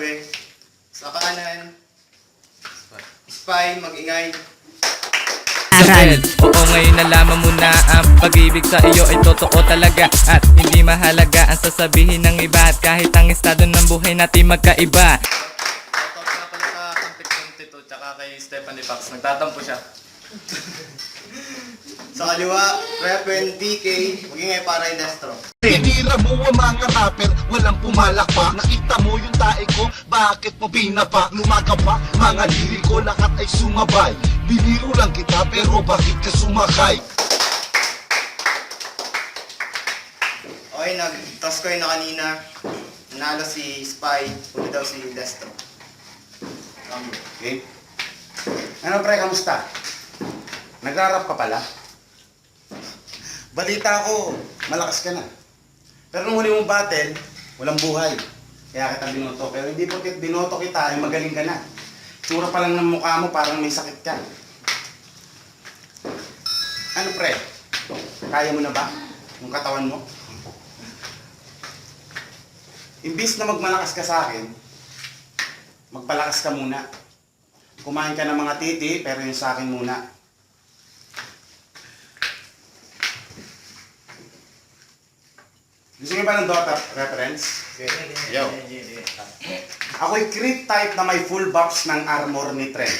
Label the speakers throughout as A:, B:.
A: katabi. Sa kanan, Spy, mag-ingay.
B: Aral. Oo, ngayon nalaman mo na ang pag-ibig sa iyo ay totoo talaga at hindi mahalaga ang sasabihin ng iba at kahit ang estado ng buhay natin magkaiba.
A: Shoutout nga pala sa Contic 22 tsaka kay Stephanie Pax. Nagtatampo siya. Sa kaliwa, Repen, DK, mag-ingay para yung Destro.
C: Tinira mo ang mga rapper, walang pumalakpak. Nakita mo yung tae ko, bakit mo binaba? Lumagapa, mga liriko, lahat ay sumabay. Biniro lang kita, pero bakit ka sumakay?
A: Okay, nag-toss coin na kanina. Nanalo si Spy, huli daw si Destro.
D: Okay? Ano pre, kamusta? Nagrarap ka pala? Balita ko, malakas ka na. Pero nung huli mong battle, walang buhay. Kaya kita binoto. Pero hindi porket binoto kita, ay magaling ka na. Tsura pa lang ng mukha mo, parang may sakit ka. Ano pre? Kaya mo na ba? Yung katawan mo? Imbis na magmalakas ka sa akin, magpalakas ka muna. Kumain ka ng mga titi, pero yung sa akin muna. Gusto niyo ba ng Dota reference? Yo. Ako'y crit type na may full buffs ng armor ni Trent.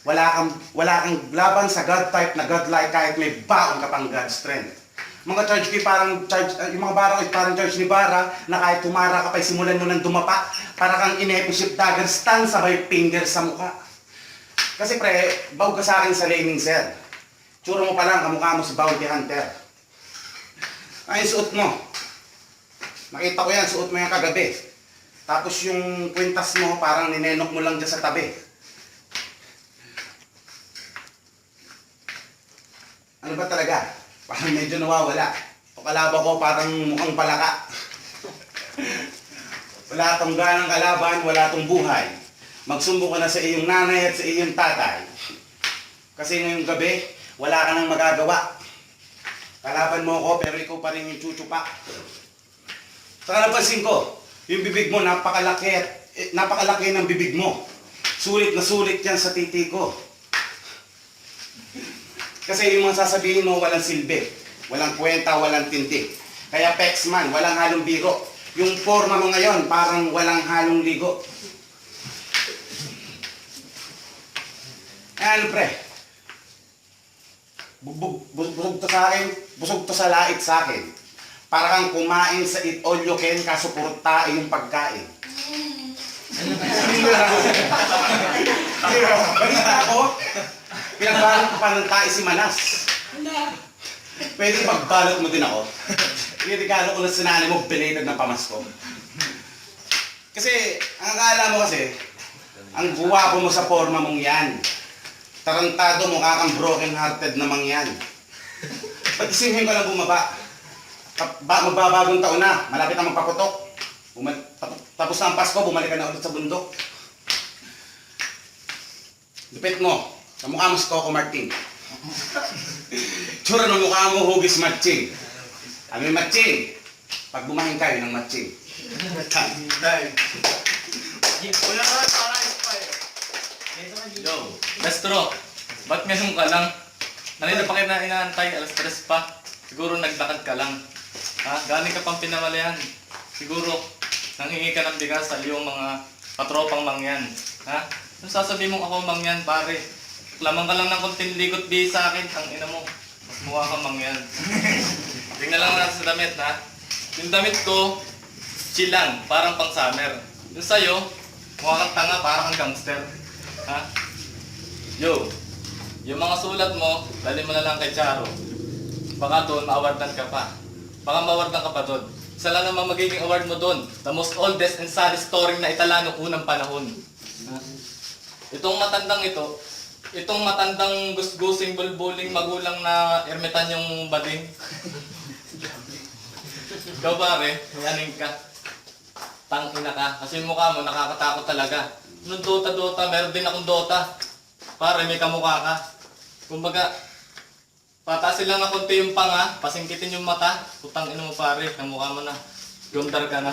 D: Wala kang laban sa god type na godlike kahit may baon ka pang god strength. Mga charge ko parang charge, yung mga barang ay parang charge ni Bara na kahit tumara ka pa simulan mo ng dumapa para kang inepisip dagger stun sabay finger sa mukha. Kasi pre, bawg ka sa akin sa laning sir. Tsura mo pa lang, kamukha mo si Bounty Hunter. Ay, suot mo. Nakita ko yan, suot mo yan kagabi. Tapos yung kwintas mo, parang ninenok mo lang dyan sa tabi. Ano ba talaga? Parang medyo nawawala. O kalaba ko parang mukhang palaka. Wala tong ganang kalaban, wala tong buhay. Magsumbong ka na sa iyong nanay at sa iyong tatay. Kasi ngayong gabi, wala ka nang magagawa. Kalaban mo ako pero ikaw pa rin yung chuchupa. Saka napansin ko, yung bibig mo napakalaki ng bibig mo. Sulit na sulit yan sa titi ko. Kasi yung mga sasabihin mo walang silbi, walang kwenta, walang tindi. Kaya Pexman, walang halong biro. Yung forma mo ngayon, parang walang halong ligo. Ano pre? Busog to sa akin, busog to sa lait sa akin. Para kang kumain sa eat all you can, kaso puro tae yung pagkain. Balita ko, pinagbalot ko pa ng tae si Manas. Pwede pagbalot mo din ako. Regalo ko na sa nanay mo, belated ng pamasko. Kasi, ang akala mo kasi, ang guwapo mo sa forma mong yan. Tarantado mo, kakang broken hearted namang yan. Pag-isinghin ko lang bumaba. Magbabagong taon na, malapit na magpaputok. Tapos na ang Pasko, bumalik ka na ulit sa bundok. Lupit mo, kamukha mo si Coco Martin. Tsura ng mukha mo, hugis matching. Sabi matching, pag bumahin kayo ng matching.
A: Wala ka lang para Spy.
E: Yo, Destro, ba't ngayon ka lang? Kanina pa kita inaantay, alas 3 pa. Siguro naglakad ka lang. Ha? Galing ka pang pinamalayan. Siguro, nanghingi ka ng bigas sa iyong mga katropang mangyan. Ha? Ano sasabihin mong ako mangyan, pare? Lamang ka lang ng konting ligot di sa akin. Ang ina mo, mas mukha kang mangyan. Tingnan lang natin sa damit, ha? Yung damit ko, chill lang, parang pang summer. Yung sa'yo, mukha kang tanga, parang kang gangster. Ha? Yo, yung mga sulat mo, dali mo na lang kay Charo. Baka doon, ma-awardan ka pa. Baka ma-awardan ka pa doon. Isa lang naman magiging award mo doon. The most oldest and saddest story na itala noong unang panahon. Ha? Itong matandang gusgusing bulbuling magulang na ermitan yung bading. Ikaw pare, yaning ka. Tangina ka. Kasi yung mukha mo nakakatakot talaga. Nung Dota, meron din akong Dota. Pare, may kamukha ka. Kumbaga, patasin lang na konti yung panga, pasingkitin yung mata, putang ino mo pare, kamukha mo na. Gundar ka na.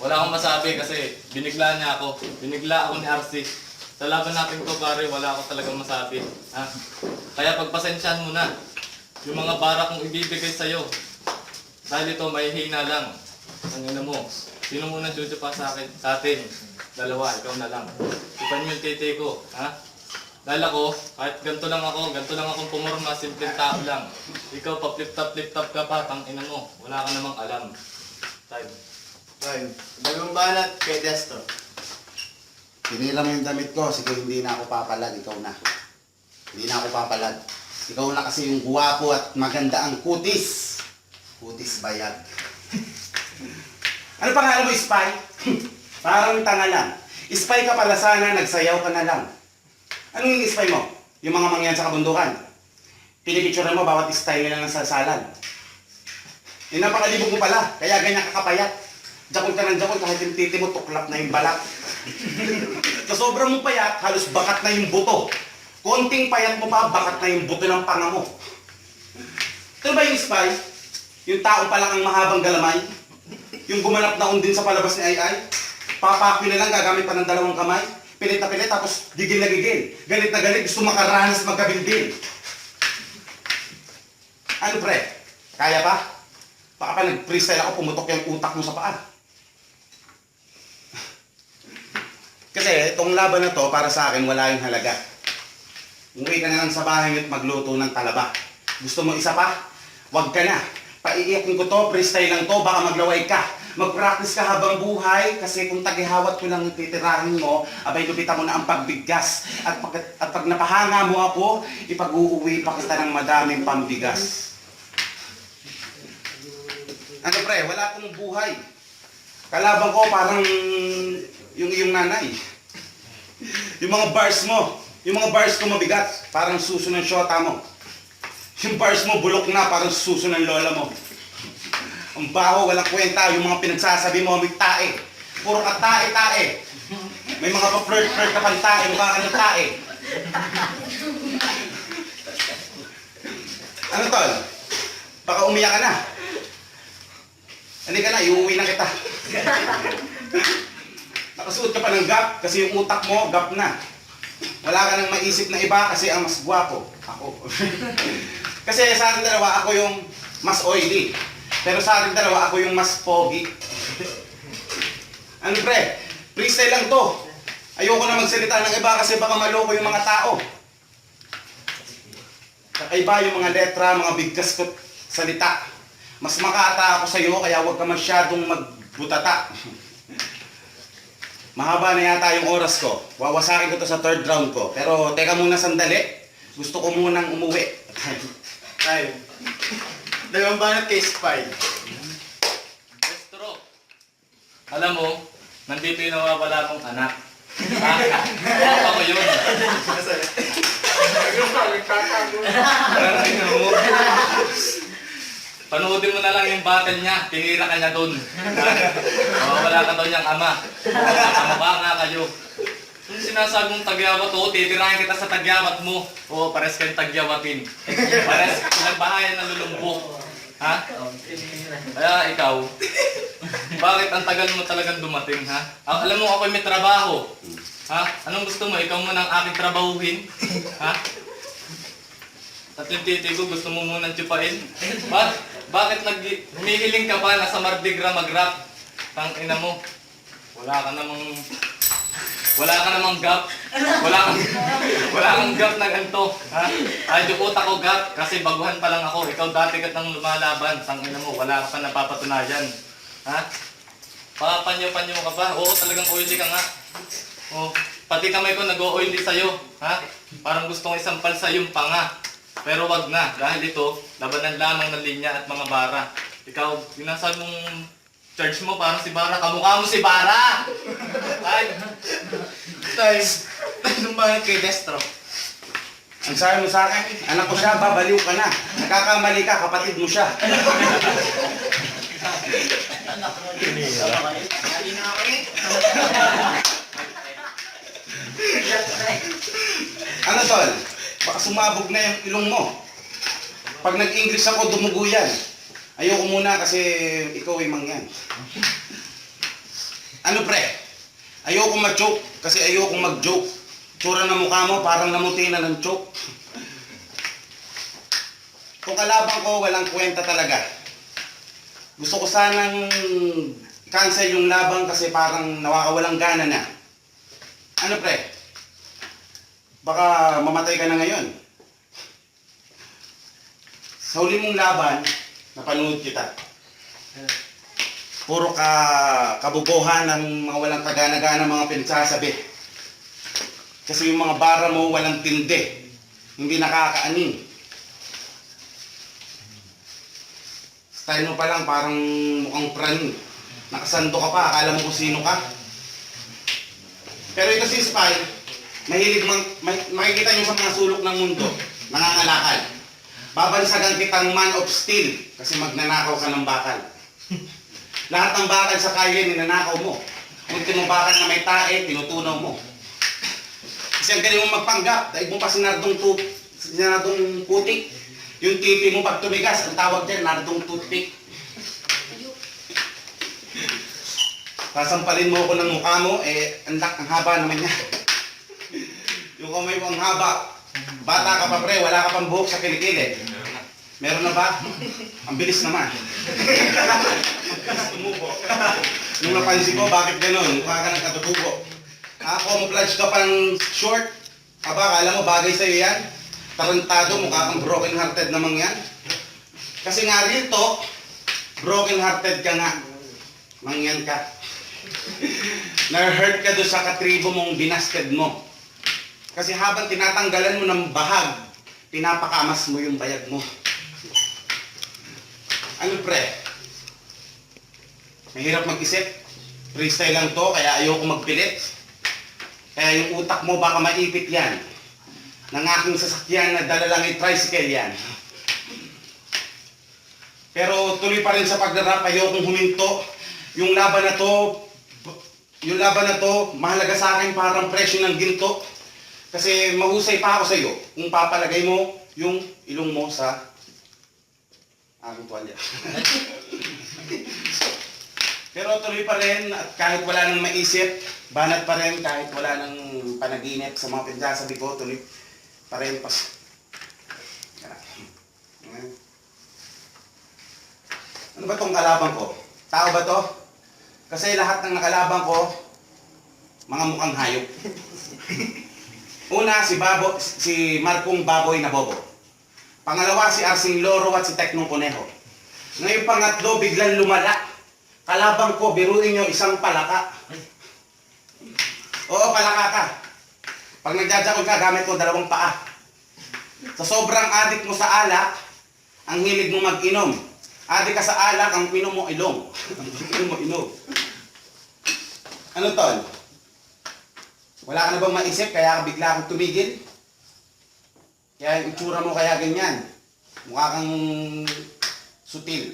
E: Wala akong masabi kasi binigla niya ako. Binigla ako ni RC. Sa laban natin to pare, wala ako talagang masabi. Ha? Kaya pagpasensyahan mo na. Yung mga bara kong ibibigay sa'yo. Dahil ito, may hina lang. Ang ina mo. Sino muna juju pa sa akin? Sa atin. Dalawa, ikaw na lang. Ipan yung titi ko. Ha? Dahil ako, kahit ganito lang akong pumorma, simpleng tao lang. Ikaw pa flip top ka pa, tang ina mo. Wala ka namang alam. Time.
A: Time. Dalawang banat kay Destro.
D: Pinila mo yung damit ko, sige hindi na ako papalag, ikaw na. Hindi na ako papalag. Ikaw na kasi yung guwapo at maganda ang kutis. Kutis bayag. Ano pangalan mo, Spy? Parang tanga lang. Spy ka pala sana, nagsayaw ka na lang. Anong yung spy mo? Yung mga mangyan sa kabundukan. Pinipicturean mo bawat style nila ng salsalan. Yung napakalibog mo pala, kaya ganyan kakapayat. Jakol ka ng jakol kahit yung titi mo tuklap na yung balat. Sa sobrang mo payat, halos bakat na yung buto. Konting payat mo pa, bakat na yung buto ng panga mo. Ito ba yung spy? Yung tao pa lang ang mahabang galamay? Yung gumanap na undin sa palabas ni Ay? Papakyo na lang gagamit pa ng dalawang kamay? Pilit na pilit, tapos gigil na gigil. Galit na galit, gusto makaranas magkabildil. Ano pre? Kaya pa? Baka pa nag-freestyle ako, pumutok yung utak mo sa paa. Kasi itong laban na to, para sa akin, wala yung halaga. Umuwi ka na lang sa bahay at magluto ng talaba. Gusto mo isa pa? Wag ka na. Paiiyakin ko to, freestyle lang to, baka maglaway ka. Mag-practice ka habang buhay, kasi kung tagihawat ko lang titirahin mo, abay lupita mo na ang pagbigas. At pag napahanga mo ako, ipag-uuwi pa kita ng madaming pambigas. Ano pre, wala akong buhay. Kalaban ko parang yung iyong nanay. Yung mga bars ko mabigat, parang suso ng syota mo. Yung bars mo bulok na, parang suso ng lola mo. Ang baho, walang kwenta, yung mga pinagsasabi mo, may tae. Puro ka tae-tae. May mga pa-flirt-flirt ka pang tae, mukha ka ng tae. Ano tol? Baka umiyak ka na. Hindi ka na, iuwi na kita. Nakasuot ka pa ng gap kasi yung utak mo, gap na. Wala ka nang maisip na iba kasi ang mas gwapo. Ako. Kasi sa ating dalawa, ako yung mas oily. Pero sa ating dalawa, ako yung mas pogi. Ano pre? Freestyle lang to. Ayoko na magsalita ng iba kasi baka maloko yung mga tao. Kakaiba yung mga letra, mga bigkas ko salita. Mas makata ako sa'yo, kaya huwag ka masyadong magbutata. Mahaba na yata yung oras ko. Wawasakin ko to sa third round ko. Pero teka muna sandali. Gusto ko munang umuwi.
A: Time. Dalawang banat kay Spy.
E: Destro, alam mo, nandito yung nawawala mong anak. Ha? Papa ko yun. Panoodin mo na lang yung battle niya, tinira ka niya doon. Wala ka daw niyang ama. Kamukha nga kayo. Kung sinasabi mong tagyawat, titirahin kita sa tagyawat mo. Oo, pares kayong tagyawatin. Pares pinagbahayan ng lulumbok. Ha? Kaya ikaw, bakit ang tagal mo talagang dumating, ha? Alam mo ako'y may trabaho. Ha? Anong gusto mo? Ikaw mo nang aking trabahuhin? Ha? At yung titi ko, gusto mo munang tsupain? Bakit humihiling ka pa nasa Mardi Gras mag-rap? Tang ina mo. Wala ka namang gap. Wala kang gap na ganito. Ha? Ay, yung utak ko gap kasi baguhan pa lang ako. Ikaw dati ka nang lumalaban. Tang ina mo, wala ka pa napapatunayan. Ha? Papanyo-panyo ka pa. Oo, talagang oily ka nga. Oh, pati kamay ko nag-o-oily sa'yo. Ha? Parang gusto kong isampal sa yung panga. Pero wag na, dahil ito, labanan lamang ng linya at mga bara. Ikaw, yung mong charge mo parang si Bara, kamukha mo si Bara! Ay!
A: Time. Dalawang banat kay Destro.
D: Ang sabi mo sa akin, anak ko siya, babaliw ka na. Nakakamali ka, kapatid mo siya. Ano tol? Baka sumabog na yung ilong mo. Pag nag-English ako, dumugo yan. Ayoko muna kasi ikaw ay mangyan. Ano pre? Ayoko mag-joke kasi ayoko mag-joke. Tsura ng mukha mo parang namuti na ng joke. Kung kalaban ko, walang kwenta talaga. Gusto ko sanang cancel yung laban kasi parang nawakawalang gana na. Ano pre? Baka mamatay ka na ngayon. Sa huli mong laban, napanood kita. Puro kabubuhan ng mga walang kagana-gana mga pinagsasabi. Kasi yung mga bara mo walang tindi. Hindi nakakaanin. Style mo pa lang parang mukhang praning. Nakasando ka pa, akala mo kung sino ka. Pero ito si Spy, mahilig makikita nyo sa mga sulok ng mundo, nangangalakal. Babansagan kitang man of steel kasi magnanakaw ka ng bakal. Lahat ng bakal sa kalye ninanakaw mo. Ultimo bakal na may tae, tinutunaw mo. Kasi ang galing mong magpanggap, dahil mo pa sinardong putik. Yung tipi mo pag tumigas, ang tawag dyan, nardong toothpick. Sasampalin mo ako ng mukha mo, ang haba naman niya. Yung kamay mo ang haba. Bata ka pa pre, wala ka pang buhok sa kilikili. Meron na ba? Ang bilis naman. Tumubo. Nung napansin ko, bakit gano'n? Mukha ka ng katutubo. Camouflage ka pang short. Aba, kala mo bagay sa'yo yan? Tarantado, mukha kang broken hearted namang yan. Kasi nga rito, broken hearted ka nga. Mangyan ka. Na-hurt ka doon sa katribo mong binasted mo. Kasi habang tinatanggalan mo ng bahag, pinapakamas mo yung bayag mo. Ano pre? Mahirap mag-isip. Freestyle lang to, kaya ayoko magpilit. Kaya yung utak mo baka maipit yan. Ng aking sasakyan na dala lang yung tricycle yan. Pero tuloy pa rin sa pagdarap, ayokong huminto. Yung laban na to, mahalaga sa akin parang presyo ng ginto. Kasi mahusay pa ako sa iyo kung papalagay mo yung ilong mo sa aking tuwalya. Pero tuloy pa rin at kahit wala nang maisip, banat pa rin kahit wala nang panaginip sa mga pinagsasabi ko, tuloy pa rin pas. Ano ba tong kalaban ko? Tao ba to? Kasi lahat ng nakalaban ko, mga mukhang hayop. Una, si Marcong Baboy na Bobo. Pangalawa, si Arsing Loro at si Teknong Conejo. Ngayon pangatlo, biglang lumala. Kalabang ko, biruin nyo, isang palaka. Oo, palaka ka. Pag nagjajakol ka, gamit mo 2 paa. Sa sobrang adik mo sa alak, ang hilig mo mag-inom. Adik ka sa alak, ang pinom mo ilong. Ang pinom mo inom. Ano tol? Wala ka na bang maisip kaya ka bigla akong tumigil? Kaya yung itsura mo kaya ganyan. Mukha kang sutil.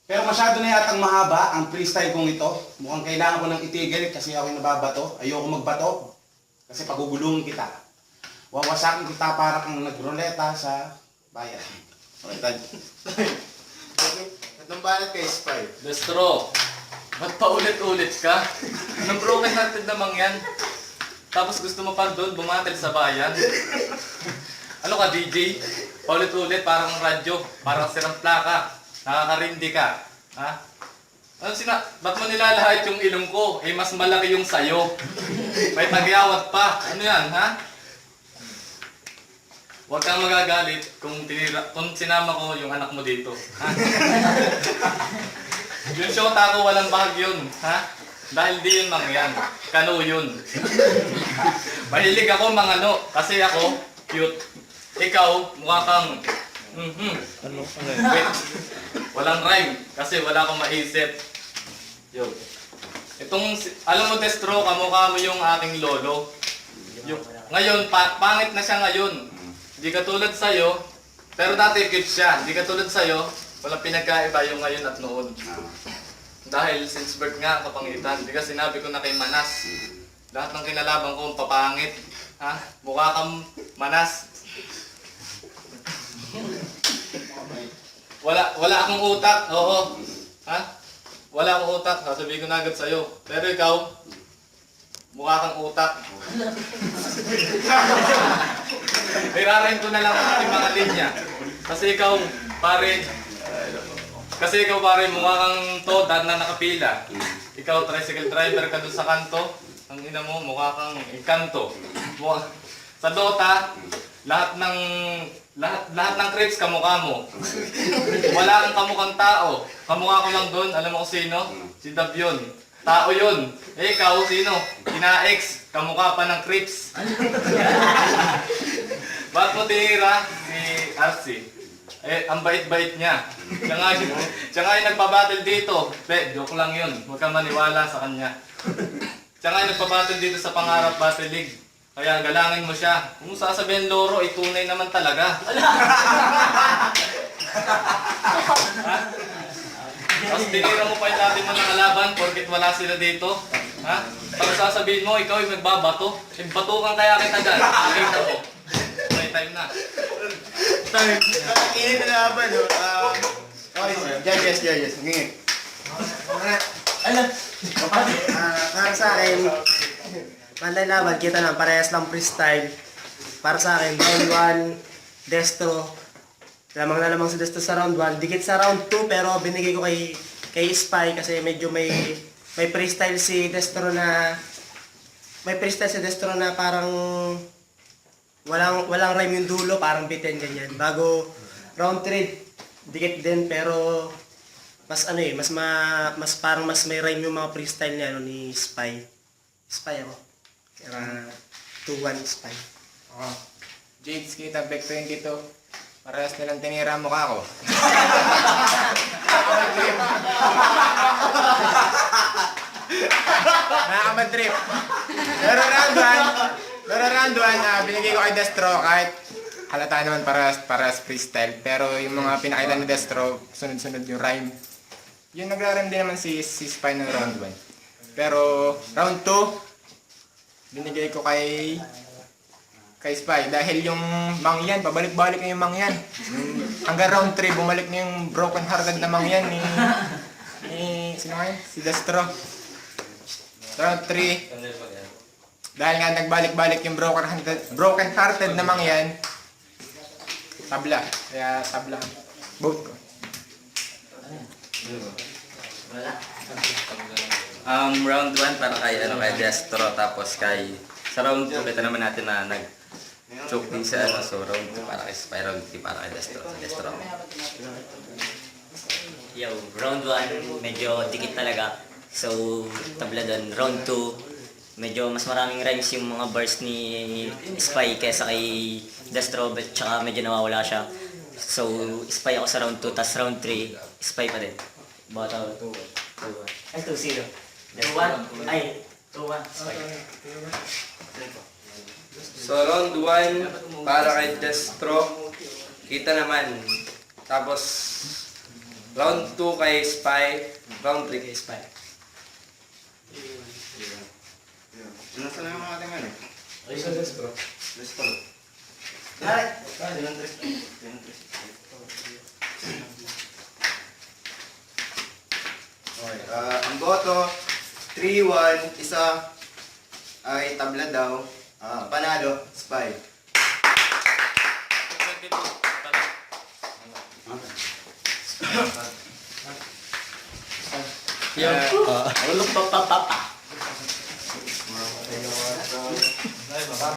D: Pero masyado na yatang mahaba ang freestyle kong ito. Mukhang kailangan ko nang itigil kasi ako'y nababato. Ayoko magbato kasi pagugulungin kita. Wawasakin kita para kang nagroleta sa bayan. Okay, Tad.
A: Anong banat kay Spy?
E: Destro, ba't paulit-ulit ka? Anong broken hearted namang yan? Tapos gusto mo pa doon bumatil sa bayan? Ano ka DJ? Paulit-ulit parang radyo, parang sirang plaka. Nakakarindi ka. Ha? Ano ba't mo nilalahit yung ilong ko? Eh mas malaki yung sayo. May tagyawat pa. Ano yan, ha? Huwag kang magagalit kung sinama ko yung anak mo dito. Ha? Yung shota ko walang bahag yun. Ha? Dahil di yun mangyan. Kano yun. Mahilig ako mangano. Kasi ako, cute. Ikaw, mukha kang... Wait. Walang rhyme. Kasi wala akong maisip. Yo. Alam mo, Destro, kamukha mo yung aking lolo. Ngayon, pangit na siya ngayon. Hindi katulad sa'yo, pero dati cute siya. Hindi katulad sa'yo, walang pinagkaiba yung ngayon at noon. Dahil since birth nga, kapangitan. Hindi ka sinabi ko na kay Manas. Lahat ng kinalaban ko, papangit. Ha? Mukha kang Manas. Wala akong utak, oo. Ha? wala akong utak, sasabihin ko na agad sa'yo. Pero ikaw, mukha kang utak. Irarahin ko na lang yung mga linya. Kasi ikaw, pare, mukha kang toda na nakapila. Ikaw, tricycle driver ka doon sa kanto. Ang ina mo, mukha kang engkanto. Sa Dota, lahat ng creeps kamukha mo. Wala kang kamukhang tao. Kamukha ko lang doon, alam mo kung sino? Si Dab yun. Tao yun. Eh, ikaw, sino? Kina-ex. Kamukha pa ng creeps. Bakit mo tinira si RC? Eh, ang bait-bait niya. Siya nga yung nagpabattle dito. Joke lang yun. Huwag kang maniwala sa kanya. Siya nga yung nagpabattle dito sa Pangarap Battle League. Kaya galangin mo siya. Kung sasabihin loro, tunay naman talaga. Ha? Tapos tinira mo pa yung dati mo ng kalaban porkit wala sila dito. Ha? Tapos sasabihin mo, ikaw yung nagbabato. Batukan kaya kita dyan. Nakita mo. Time na.
A: Init na laban, no? Okay, judges. Ngingit.
F: Para sa akin, pantay laban, kita na, parehas lang freestyle. Para sa akin, round 1, Destro. Lamang na lamang si Destro sa round 1. Dikit sa round 2, pero binigay ko kay Spy kasi medyo may freestyle si Destro na parang walang rhyme yung dulo, parang bitin ganyan. Bago round 3, dikit din pero mas parang mas may rhyme yung mga freestyle niya ni Spy. Spy ako. Kaya 2-1 Spy.
G: Jades kita back 22. Parehas nilang tinira ang mukha ko. Nakaka-trip. Pero round 1, binigay ko kay Destro kahit halata naman parehas freestyle. Pero yung mga pinakita ni Destro, sunod-sunod yung rhyme. Yung nagra-rhyme din naman si Spy ng round 1. Pero round 2, binigay ko kay Spy dahil yung mangyan, pabalik-balik na yung mangyan. Hanggang round 3, bumalik na yung broken hearted na mangyan ni sino nga yun? Si Destro. Round 3, dahil nga nagbalik-balik yung broken hearted na mangyan, tabla. Kaya tabla. Vote ko.
H: Round 1 para kay Destro, tapos sa round 2 kita naman natin na choke din sa so round 2 para kay Spy, round 3 para kay Destro.
I: Yo, round 1, medyo dikit talaga. So, tabla doon. Round 2, medyo mas maraming rhymes yung mga bars ni Spy kesa kay Destro, but tsaka medyo nawawala siya. So, Spy ako sa round 2, tas round 3, Spy pa din. Bata 2-1. Ay, 2-0. 2-1? Ay, 2-1. Spy.
H: So round 1 para kay Destro, kita naman. Tapos round 2 kay Spy, round 3 kay Spy.
A: Nasa na yung mga ating ano?
E: Ay, sa Destro.
A: Okay, ang boto, 3-1, isa ay tabla daw. Panalo, Spy.
I: Yo, ulok pa.